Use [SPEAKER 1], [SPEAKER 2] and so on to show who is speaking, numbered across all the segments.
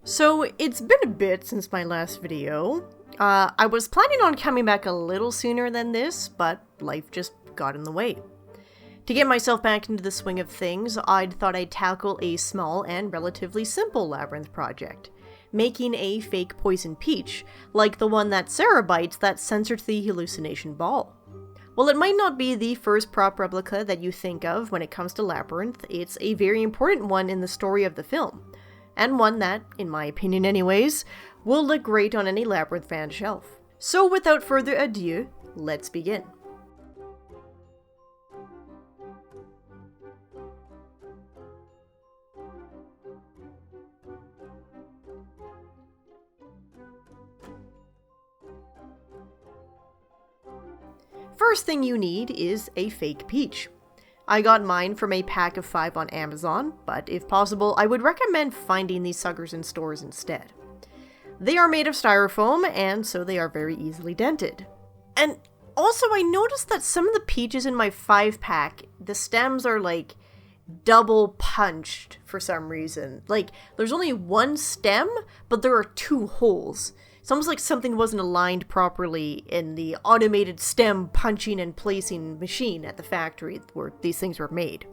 [SPEAKER 1] So, it's been a bit since my last video. I was planning on coming back a little sooner than this, but life just got in the way. To get myself back into the swing of things, I'd thought I'd tackle a small and relatively simple Labyrinth project, making a fake poison peach, like the one that Sarah bites that censored the hallucination ball. While it might not be the first prop replica that you think of when it comes to Labyrinth, it's a very important one in the story of the film, and one that, in my opinion anyways, will look great on any Labyrinth fan shelf. So without further ado, let's begin. First thing you need is a fake peach. I got mine from a pack of 5 on Amazon, but if possible, I would recommend finding these suckers in stores instead. They are made of styrofoam, and so they are very easily dented. And also, I noticed that some of the peaches in my 5-pack, the stems are like double punched for some reason. Like, there's only one stem, but there are 2 holes. It's almost like something wasn't aligned properly in the automated stem punching and placing machine at the factory where these things were made.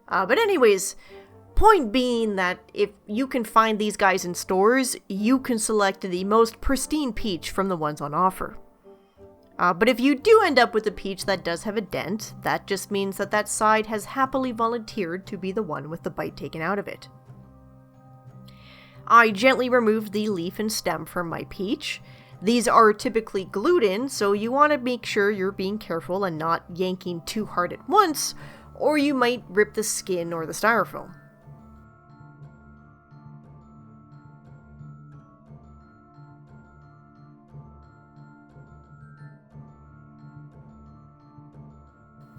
[SPEAKER 1] But anyways, point being that if you can find these guys in stores, you can select the most pristine peach from the ones on offer. But if you do end up with a peach that does have a dent, that just means that that side has happily volunteered to be the one with the bite taken out of it. I gently removed the leaf and stem from my peach. These are typically glued in, so you want to make sure you're being careful and not yanking too hard at once, or you might rip the skin or the styrofoam.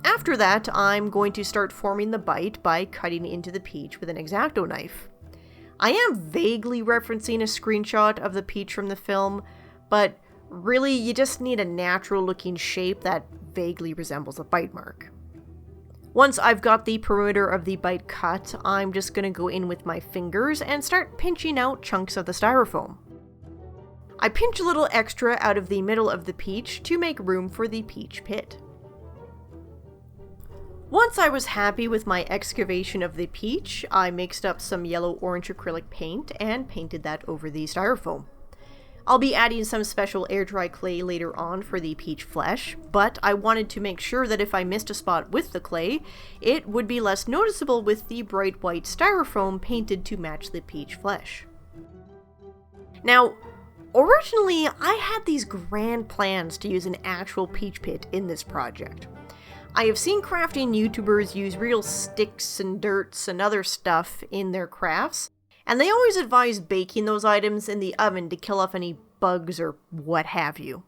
[SPEAKER 1] After that, I'm going to start forming the bite by cutting into the peach with an X-Acto knife. I am vaguely referencing a screenshot of the peach from the film, but really you just need a natural looking shape that vaguely resembles a bite mark. Once I've got the perimeter of the bite cut, I'm just going to go in with my fingers and start pinching out chunks of the styrofoam. I pinch a little extra out of the middle of the peach to make room for the peach pit. Once I was happy with my excavation of the peach, I mixed up some yellow-orange acrylic paint and painted that over the styrofoam. I'll be adding some special air-dry clay later on for the peach flesh, but I wanted to make sure that if I missed a spot with the clay, it would be less noticeable with the bright white styrofoam painted to match the peach flesh. Now, originally I had these grand plans to use an actual peach pit in this project. I have seen crafting YouTubers use real sticks and dirts and other stuff in their crafts, and they always advise baking those items in the oven to kill off any bugs or what have you.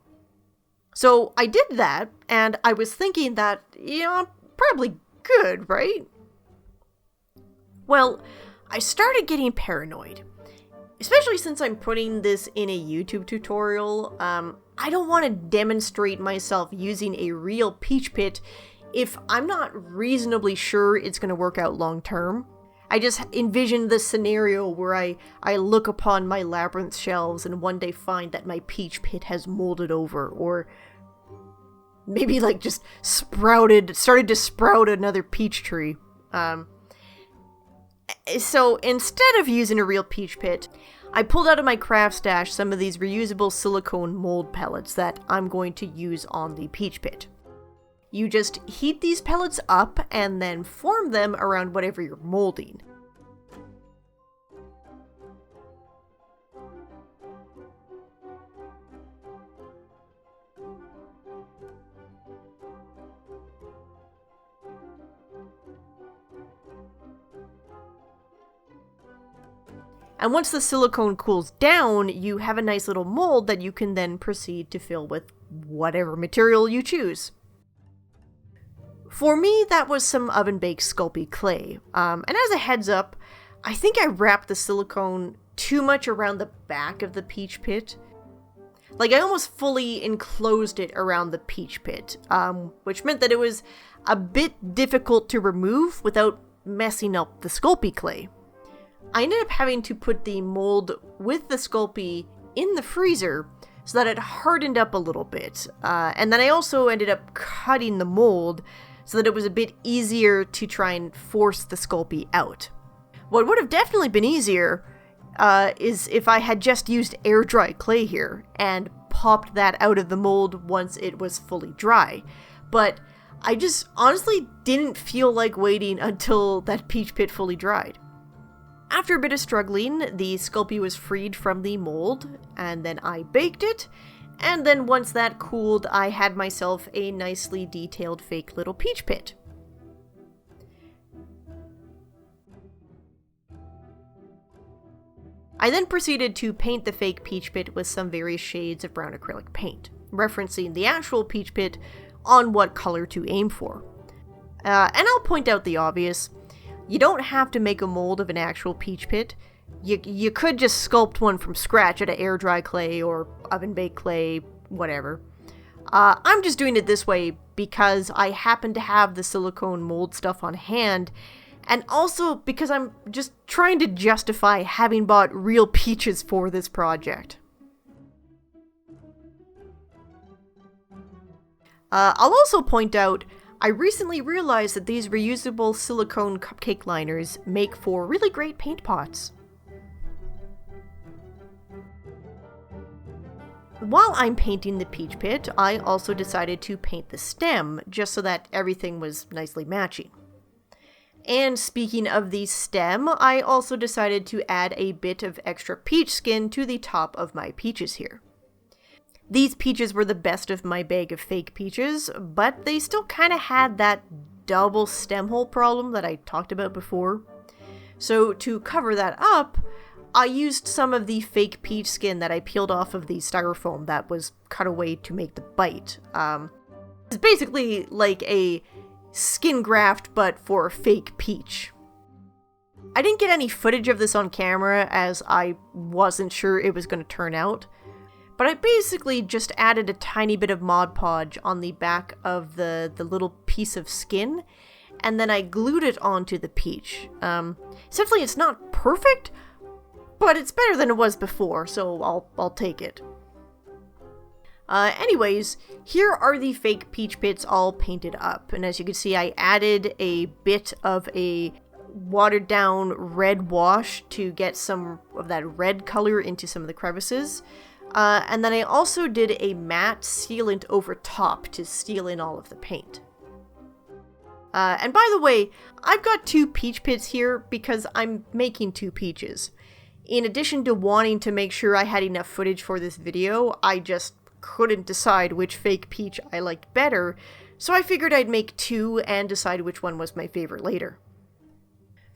[SPEAKER 1] So I did that, and I was thinking that, probably good, right? Well, I started getting paranoid. Especially since I'm putting this in a YouTube tutorial, I don't want to demonstrate myself using a real peach pit if I'm not reasonably sure it's going to work out long term. I just envisioned this scenario where I look upon my Labyrinth shelves and one day find that my peach pit has molded over, or maybe like just started to sprout another peach tree. So instead of using a real peach pit, I pulled out of my craft stash some of these reusable silicone mold pellets that I'm going to use on the peach pit. You just heat these pellets up and then form them around whatever you're molding. And once the silicone cools down, you have a nice little mold that you can then proceed to fill with whatever material you choose. For me, that was some oven-baked Sculpey clay. And as a heads up, I think I wrapped the silicone too much around the back of the peach pit. Like, I almost fully enclosed it around the peach pit, which meant that it was a bit difficult to remove without messing up the Sculpey clay. I ended up having to put the mold with the Sculpey in the freezer so that it hardened up a little bit. And then I also ended up cutting the mold so that it was a bit easier to try and force the Sculpey out. What would have definitely been easier is if I had just used air-dry clay here and popped that out of the mold once it was fully dry. But I just honestly didn't feel like waiting until that peach pit fully dried. After a bit of struggling, the Sculpey was freed from the mold, and then I baked it, and then once that cooled, I had myself a nicely detailed fake little peach pit. I then proceeded to paint the fake peach pit with some various shades of brown acrylic paint, referencing the actual peach pit on what color to aim for. And I'll point out the obvious. You don't have to make a mold of an actual peach pit. You could just sculpt one from scratch out of air-dry clay or oven-baked clay, whatever. I'm just doing it this way because I happen to have the silicone mold stuff on hand, and also because I'm just trying to justify having bought real peaches for this project. I'll also point out, I recently realized that these reusable silicone cupcake liners make for really great paint pots. While I'm painting the peach pit, I also decided to paint the stem, just so that everything was nicely matching. And speaking of the stem, I also decided to add a bit of extra peach skin to the top of my peaches here. These peaches were the best of my bag of fake peaches, but they still kind of had that double stem hole problem that I talked about before. So to cover that up, I used some of the fake peach skin that I peeled off of the styrofoam that was cut away to make the bite. It's basically like a skin graft, but for a fake peach. I didn't get any footage of this on camera as I wasn't sure it was going to turn out, but I basically just added a tiny bit of Mod Podge on the back of the little piece of skin, and then I glued it onto the peach. Essentially, it's not perfect, but it's better than it was before, so I'll take it. Anyways, here are the fake peach pits all painted up, and as you can see, I added a bit of a watered down red wash to get some of that red color into some of the crevices. And then I also did a matte sealant over top to seal in all of the paint. And by the way, I've got 2 peach pits here because I'm making 2 peaches. In addition to wanting to make sure I had enough footage for this video, I just couldn't decide which fake peach I liked better, so I figured I'd make 2 and decide which one was my favorite later.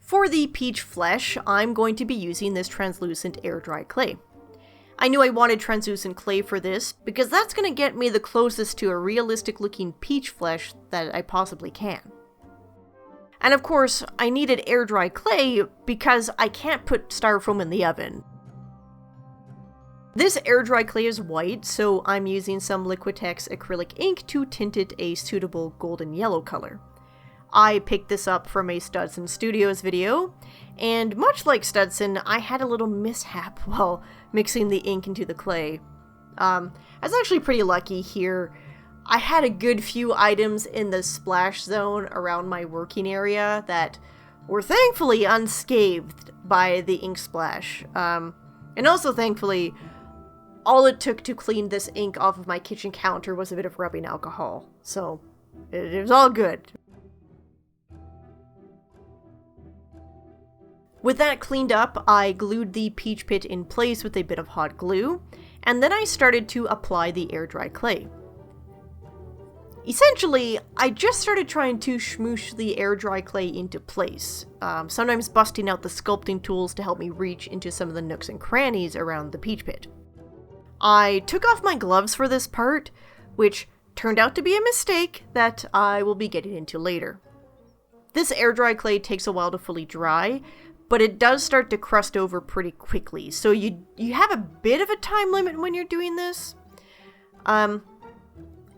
[SPEAKER 1] For the peach flesh, I'm going to be using this translucent air-dry clay. I knew I wanted translucent clay for this, because that's going to get me the closest to a realistic looking peach flesh that I possibly can. And of course, I needed air-dry clay because I can't put styrofoam in the oven. This air-dry clay is white, so I'm using some Liquitex acrylic ink to tint it a suitable golden yellow color. I picked this up from a Studson Studios video, and much like Studson, I had a little mishap while mixing the ink into the clay. I was actually pretty lucky here. I had a good few items in the splash zone around my working area that were thankfully unscathed by the ink splash. And also thankfully, all it took to clean this ink off of my kitchen counter was a bit of rubbing alcohol. So, it was all good. With that cleaned up, I glued the peach pit in place with a bit of hot glue, and then I started to apply the air-dry clay. Essentially, I just started trying to smoosh the air-dry clay into place, sometimes busting out the sculpting tools to help me reach into some of the nooks and crannies around the peach pit. I took off my gloves for this part, which turned out to be a mistake that I will be getting into later. This air-dry clay takes a while to fully dry, but it does start to crust over pretty quickly, so you have a bit of a time limit when you're doing this.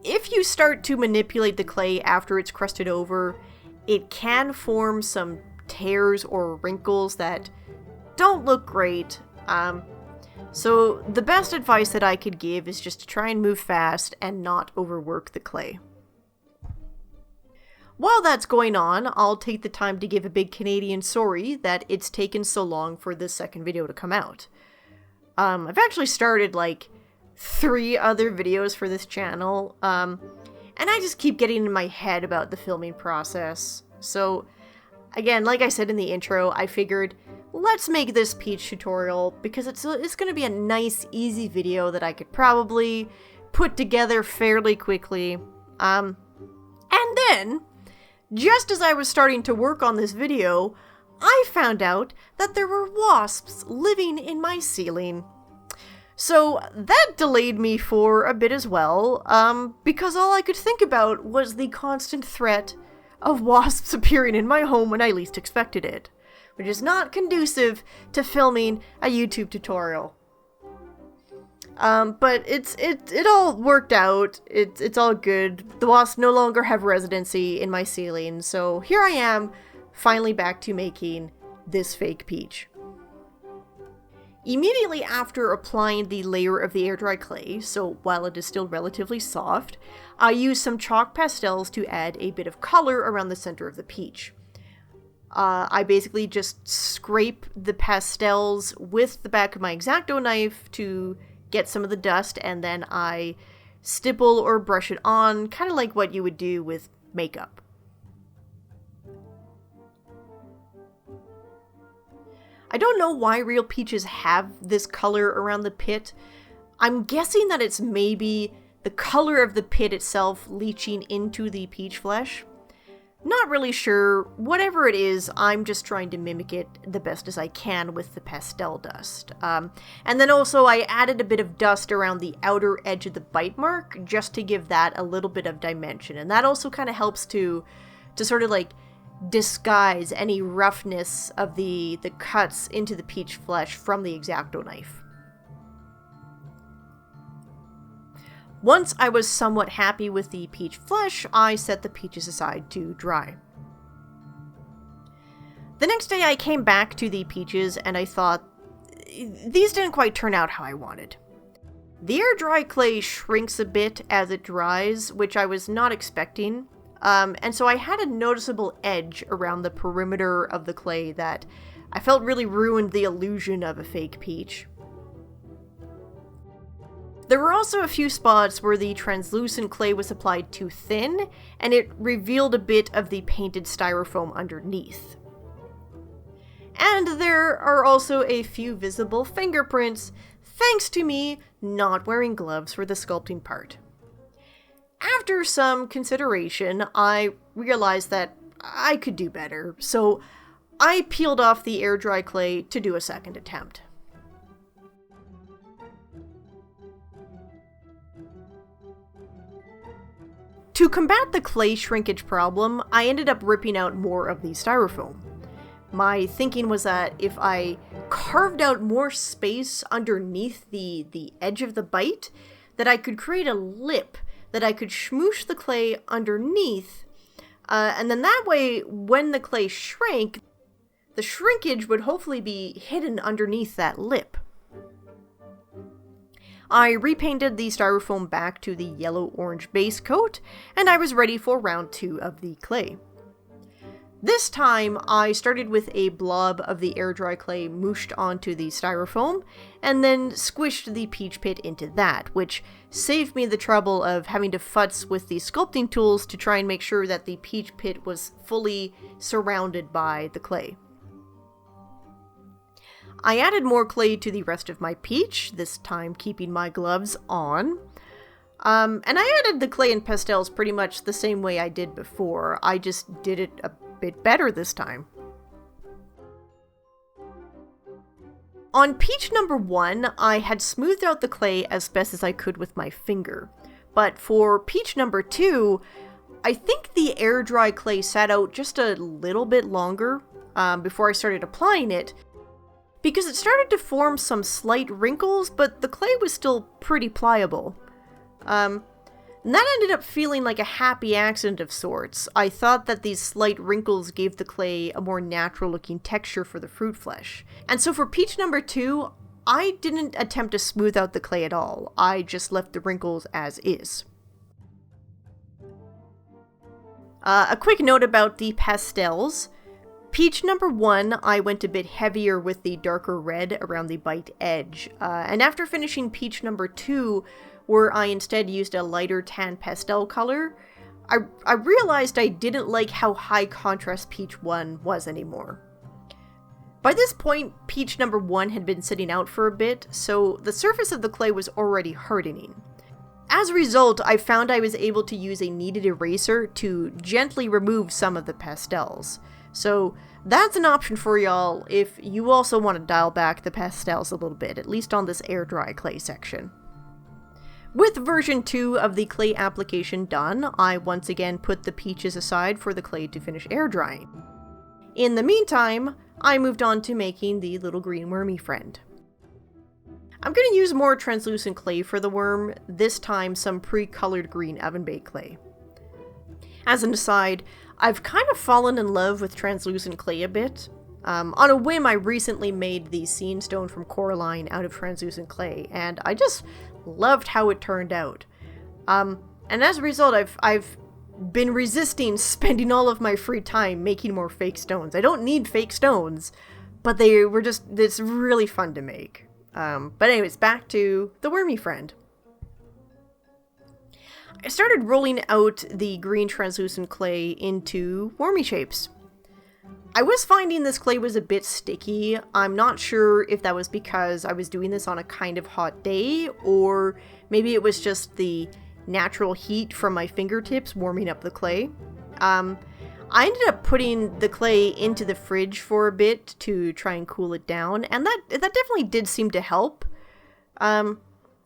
[SPEAKER 1] If you start to manipulate the clay after it's crusted over, it can form some tears or wrinkles that don't look great. So the best advice that I could give is just to try and move fast and not overwork the clay. While that's going on, I'll take the time to give a big Canadian sorry that it's taken so long for this second video to come out. I've actually started like 3 other videos for this channel, and I just keep getting in my head about the filming process. So again, like I said in the intro, I figured let's make this peach tutorial because it's going to be a nice, easy video that I could probably put together fairly quickly. And then, just as I was starting to work on this video, I found out that there were wasps living in my ceiling. So that delayed me for a bit as well, because all I could think about was the constant threat of wasps appearing in my home when I least expected it, which is not conducive to filming a YouTube tutorial. But it all worked out. It's all good. The wasps no longer have residency in my ceiling, so here I am, finally back to making this fake peach. Immediately after applying the layer of the air-dry clay, so while it is still relatively soft, I used some chalk pastels to add a bit of color around the center of the peach. I basically just scrape the pastels with the back of my X-Acto knife to get some of the dust, and then I stipple or brush it on, kind of like what you would do with makeup. I don't know why real peaches have this color around the pit. I'm guessing that it's maybe the color of the pit itself leaching into the peach flesh. Not really sure. Whatever it is, I'm just trying to mimic it the best as I can with the pastel dust. And then also I added a bit of dust around the outer edge of the bite mark just to give that a little bit of dimension. And that also kind of helps to sort of like disguise any roughness of the cuts into the peach flesh from the X-Acto knife. Once I was somewhat happy with the peach flesh, I set the peaches aside to dry. The next day I came back to the peaches and I thought, these didn't quite turn out how I wanted. The air-dry clay shrinks a bit as it dries, which I was not expecting. And so I had a noticeable edge around the perimeter of the clay that I felt really ruined the illusion of a fake peach. There were also a few spots where the translucent clay was applied too thin, and it revealed a bit of the painted styrofoam underneath. And there are also a few visible fingerprints, thanks to me not wearing gloves for the sculpting part. After some consideration, I realized that I could do better, so I peeled off the air-dry clay to do a second attempt. To combat the clay shrinkage problem, I ended up ripping out more of the styrofoam. My thinking was that if I carved out more space underneath the edge of the bite, that I could create a lip that I could smoosh the clay underneath, and then that way, when the clay shrank, the shrinkage would hopefully be hidden underneath that lip. I repainted the styrofoam back to the yellow-orange base coat, and I was ready for round 2 of the clay. This time, I started with a blob of the air-dry clay mooshed onto the styrofoam, and then squished the peach pit into that, which saved me the trouble of having to futz with the sculpting tools to try and make sure that the peach pit was fully surrounded by the clay. I added more clay to the rest of my peach, this time keeping my gloves on. And I added the clay and pastels pretty much the same way I did before, I just did it a bit better this time. On peach number 1, I had smoothed out the clay as best as I could with my finger. But for peach number 2, I think the air-dry clay sat out just a little bit longer before I started applying it, because it started to form some slight wrinkles, but the clay was still pretty pliable. And that ended up feeling like a happy accident of sorts. I thought that these slight wrinkles gave the clay a more natural looking texture for the fruit flesh. And so for peach number 2, I didn't attempt to smooth out the clay at all. I just left the wrinkles as is. A quick note about the pastels. Peach number 1, I went a bit heavier with the darker red around the bite edge. And after finishing peach number 2, where I instead used a lighter tan pastel color, I realized I didn't like how high contrast peach 1 was anymore. By this point, peach number 1 had been sitting out for a bit, so the surface of the clay was already hardening. As a result, I found I was able to use a kneaded eraser to gently remove some of the pastels. So that's an option for y'all if you also want to dial back the pastels a little bit, at least on this air dry clay section. With version 2 of the clay application done, I once again put the peaches aside for the clay to finish air drying. In the meantime, I moved on to making the little green wormy friend. I'm going to use more translucent clay for the worm, this time some pre-colored green oven-baked clay. As an aside, I've kind of fallen in love with translucent clay a bit. On a whim, I recently made the scene stone from Coraline out of translucent clay, and I just loved how it turned out. And as a result, I've been resisting spending all of my free time making more fake stones. I don't need fake stones, but it's really fun to make. But anyways, back to the wormy friend. I started rolling out the green translucent clay into wormy shapes. I was finding this clay was a bit sticky. I'm not sure if that was because I was doing this on a kind of hot day, or maybe it was just the natural heat from my fingertips warming up the clay. I ended up putting the clay into the fridge for a bit to try and cool it down, and that definitely did seem to help.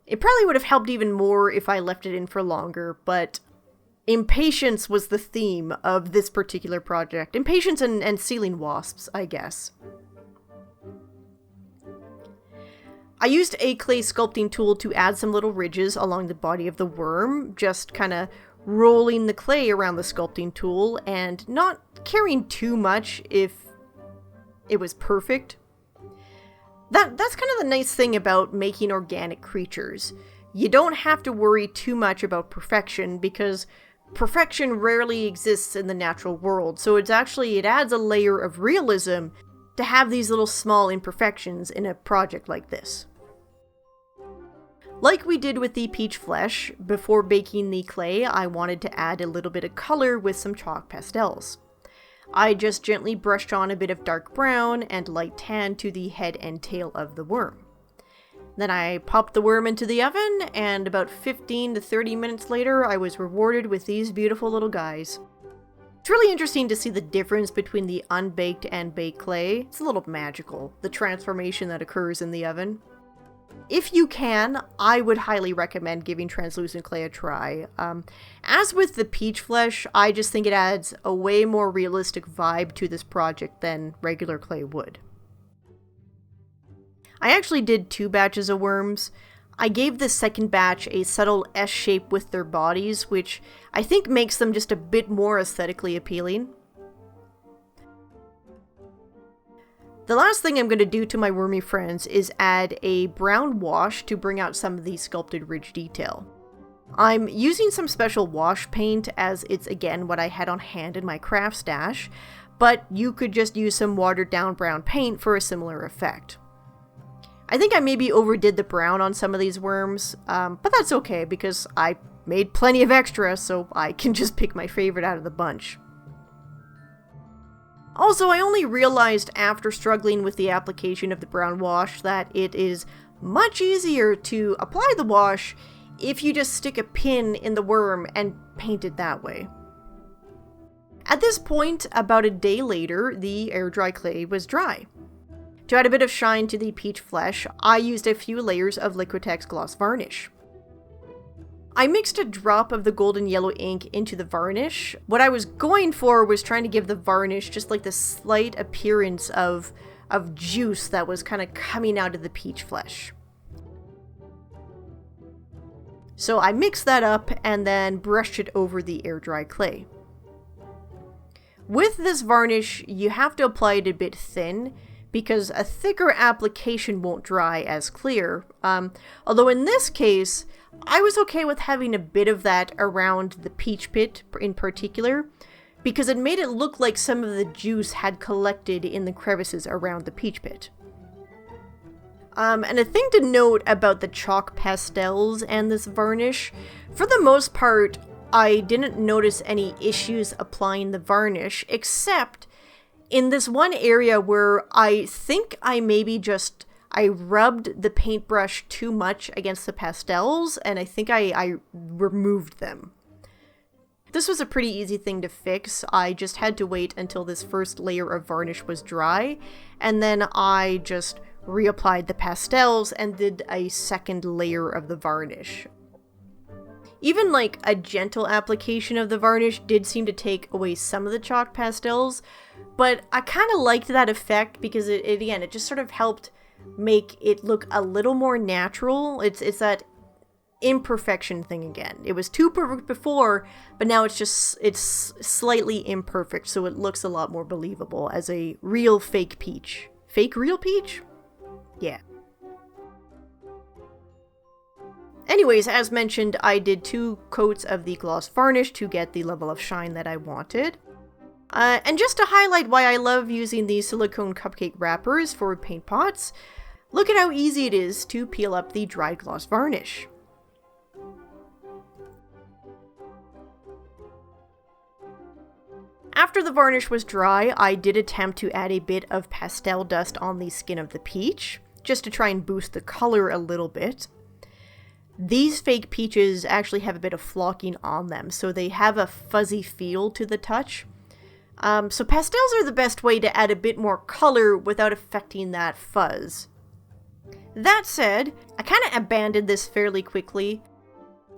[SPEAKER 1] It probably would have helped even more if I left it in for longer, but impatience was the theme of this particular project. Impatience and sealing wasps, I guess. I used a clay sculpting tool to add some little ridges along the body of the worm, just kind of rolling the clay around the sculpting tool and not caring too much if it was perfect. That's kind of the nice thing about making organic creatures. You don't have to worry too much about perfection because perfection rarely exists in the natural world, so it adds a layer of realism to have these little small imperfections in a project like this. Like we did with the peach flesh, before baking the clay, I wanted to add a little bit of color with some chalk pastels. I just gently brushed on a bit of dark brown and light tan to the head and tail of the worm. Then I popped the worm into the oven, and about 15 to 30 minutes later, I was rewarded with these beautiful little guys. It's really interesting to see the difference between the unbaked and baked clay. It's a little magical, the transformation that occurs in the oven. If you can, I would highly recommend giving translucent clay a try. As with the peach flesh, I just think it adds a way more realistic vibe to this project than regular clay would. I actually did 2 batches of worms. I gave the second batch a subtle S shape with their bodies, which I think makes them just a bit more aesthetically appealing. The last thing I'm going to do to my wormy friends is add a brown wash to bring out some of the sculpted ridge detail. I'm using some special wash paint as it's again what I had on hand in my craft stash, but you could just use some watered down brown paint for a similar effect. I think I maybe overdid the brown on some of these worms, but that's okay because I made plenty of extra, so I can just pick my favorite out of the bunch. Also, I only realized after struggling with the application of the brown wash that it is much easier to apply the wash if you just stick a pin in the worm and paint it that way. At this point, about a day later, the air dry clay was dry. To add a bit of shine to the peach flesh, I used a few layers of Liquitex gloss varnish. I mixed a drop of the golden yellow ink into the varnish. What I was going for was trying to give the varnish just like the slight appearance of juice that was kind of coming out of the peach flesh. So I mixed that up and then brushed it over the air dry clay. With this varnish, you have to apply it a bit thin because a thicker application won't dry as clear. Although in this case, I was okay with having a bit of that around the peach pit in particular, because it made it look like some of the juice had collected in the crevices around the peach pit. And a thing to note about the chalk pastels and this varnish, for the most part, I didn't notice any issues applying the varnish, except in this one area where I think I rubbed the paintbrush too much against the pastels, and I think I removed them. This was a pretty easy thing to fix. I just had to wait until this first layer of varnish was dry, and then I just reapplied the pastels and did a second layer of the varnish. Even like a gentle application of the varnish did seem to take away some of the chalk pastels, but I kind of liked that effect because it just sort of helped make it look a little more natural. It's that imperfection thing again. It was too perfect before, but now it's slightly imperfect, so it looks a lot more believable as a real fake peach. Fake real peach? Yeah. Anyways, as mentioned, I did 2 coats of the gloss varnish to get the level of shine that I wanted. And just to highlight why I love using these silicone cupcake wrappers for paint pots, look at how easy it is to peel up the dry gloss varnish. After the varnish was dry, I did attempt to add a bit of pastel dust on the skin of the peach, just to try and boost the color a little bit. These fake peaches actually have a bit of flocking on them, so they have a fuzzy feel to the touch. So pastels are the best way to add a bit more color without affecting that fuzz. That said, I kind of abandoned this fairly quickly.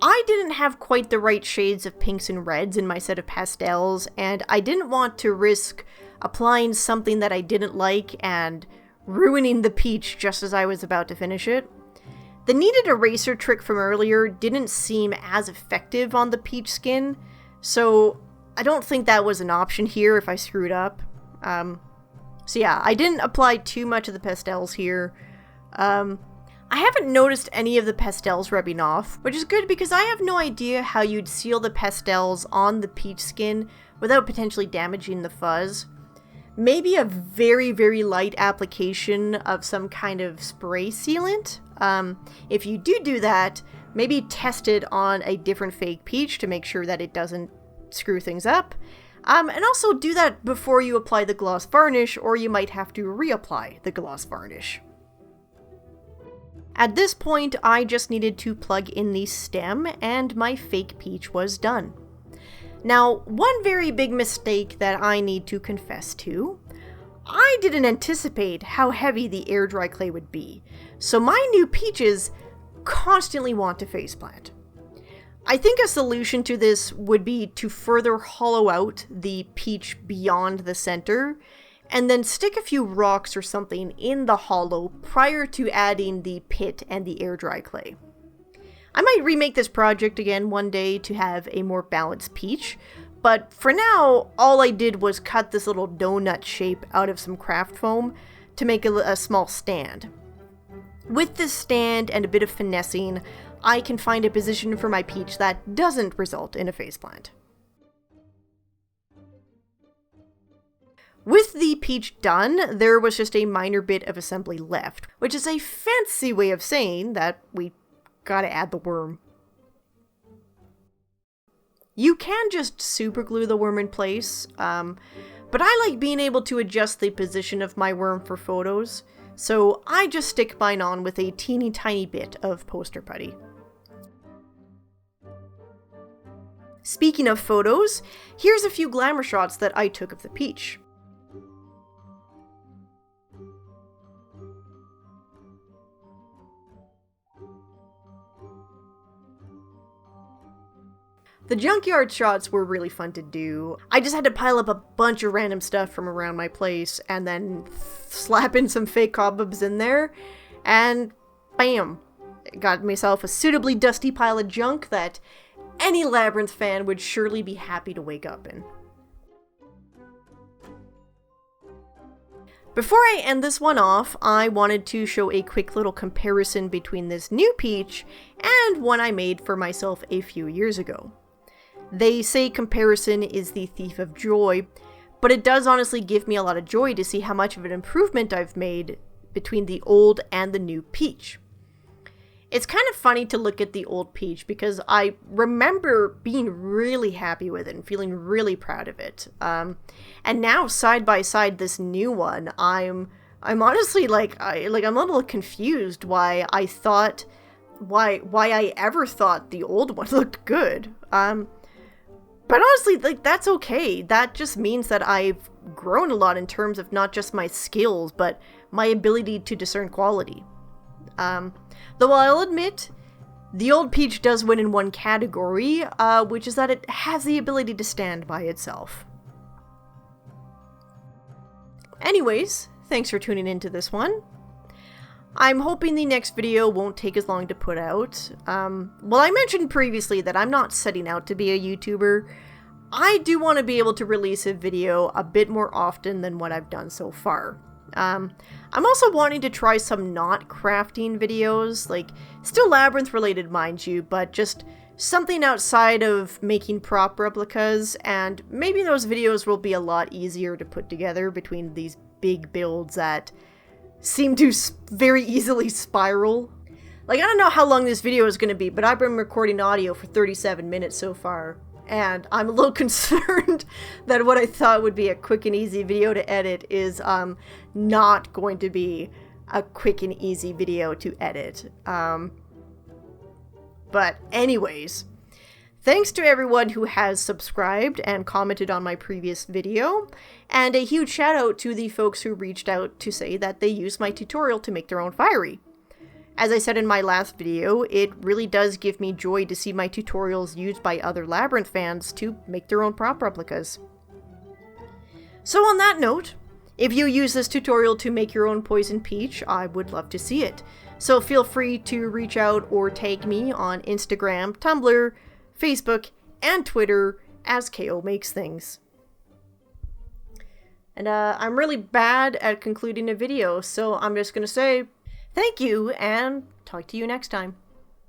[SPEAKER 1] I didn't have quite the right shades of pinks and reds in my set of pastels, and I didn't want to risk applying something that I didn't like and ruining the peach just as I was about to finish it. The kneaded eraser trick from earlier didn't seem as effective on the peach skin, so I don't think that was an option here if I screwed up. So yeah, I didn't apply too much of the pastels here. I haven't noticed any of the pastels rubbing off, which is good because I have no idea how you'd seal the pastels on the peach skin without potentially damaging the fuzz. Maybe a very, very light application of some kind of spray sealant. If you do that, maybe test it on a different fake peach to make sure that it doesn't screw things up. And also do that before you apply the gloss varnish, or you might have to reapply the gloss varnish. At this point, I just needed to plug in the stem, and my fake peach was done. Now, one very big mistake that I need to confess to, I didn't anticipate how heavy the air dry clay would be, so my new peaches constantly want to faceplant. I think a solution to this would be to further hollow out the peach beyond the center, and then stick a few rocks or something in the hollow prior to adding the pit and the air dry clay. I might remake this project again one day to have a more balanced peach, but for now, all I did was cut this little donut shape out of some craft foam to make a small stand. With this stand and a bit of finessing, I can find a position for my peach that doesn't result in a faceplant. With the peach done, there was just a minor bit of assembly left, which is a fancy way of saying that we gotta add the worm. You can just super glue the worm in place, but I like being able to adjust the position of my worm for photos, so I just stick mine on with a teeny tiny bit of poster putty. Speaking of photos, here's a few glamour shots that I took of the peach. The junkyard shots were really fun to do. I just had to pile up a bunch of random stuff from around my place and then slap in some fake cobwebs in there, and bam! Got myself a suitably dusty pile of junk that any Labyrinth fan would surely be happy to wake up in. Before I end this one off, I wanted to show a quick little comparison between this new peach and one I made for myself a few years ago. They say comparison is the thief of joy, but it does honestly give me a lot of joy to see how much of an improvement I've made between the old and the new peach. It's kind of funny to look at the old peach because I remember being really happy with it and feeling really proud of it. And now side by side this new one, I'm honestly I'm a little confused why I ever thought the old one looked good. But honestly, that's okay. That just means that I've grown a lot in terms of not just my skills, but my ability to discern quality. Though I'll admit, the old peach does win in one category, which is that it has the ability to stand by itself. Anyways, thanks for tuning into this one. I'm hoping the next video won't take as long to put out. Well, I mentioned previously that I'm not setting out to be a YouTuber. I do want to be able to release a video a bit more often than what I've done so far. I'm also wanting to try some not crafting videos, still Labyrinth related mind you, but just something outside of making prop replicas, and maybe those videos will be a lot easier to put together between these big builds that seem to very easily spiral. I don't know how long this video is going to be, but I've been recording audio for 37 minutes so far. And I'm a little concerned that what I thought would be a quick and easy video to edit is not going to be a quick and easy video to edit. But anyways, thanks to everyone who has subscribed and commented on my previous video, and a huge shout out to the folks who reached out to say that they used my tutorial to make their own fiery. As I said in my last video, it really does give me joy to see my tutorials used by other Labyrinth fans to make their own prop replicas. So on that note, if you use this tutorial to make your own poison peach, I would love to see it. So feel free to reach out or tag me on Instagram, Tumblr, Facebook, and Twitter as KO Makes Things. And I'm really bad at concluding a video, so I'm just gonna say thank you, and talk to you next time.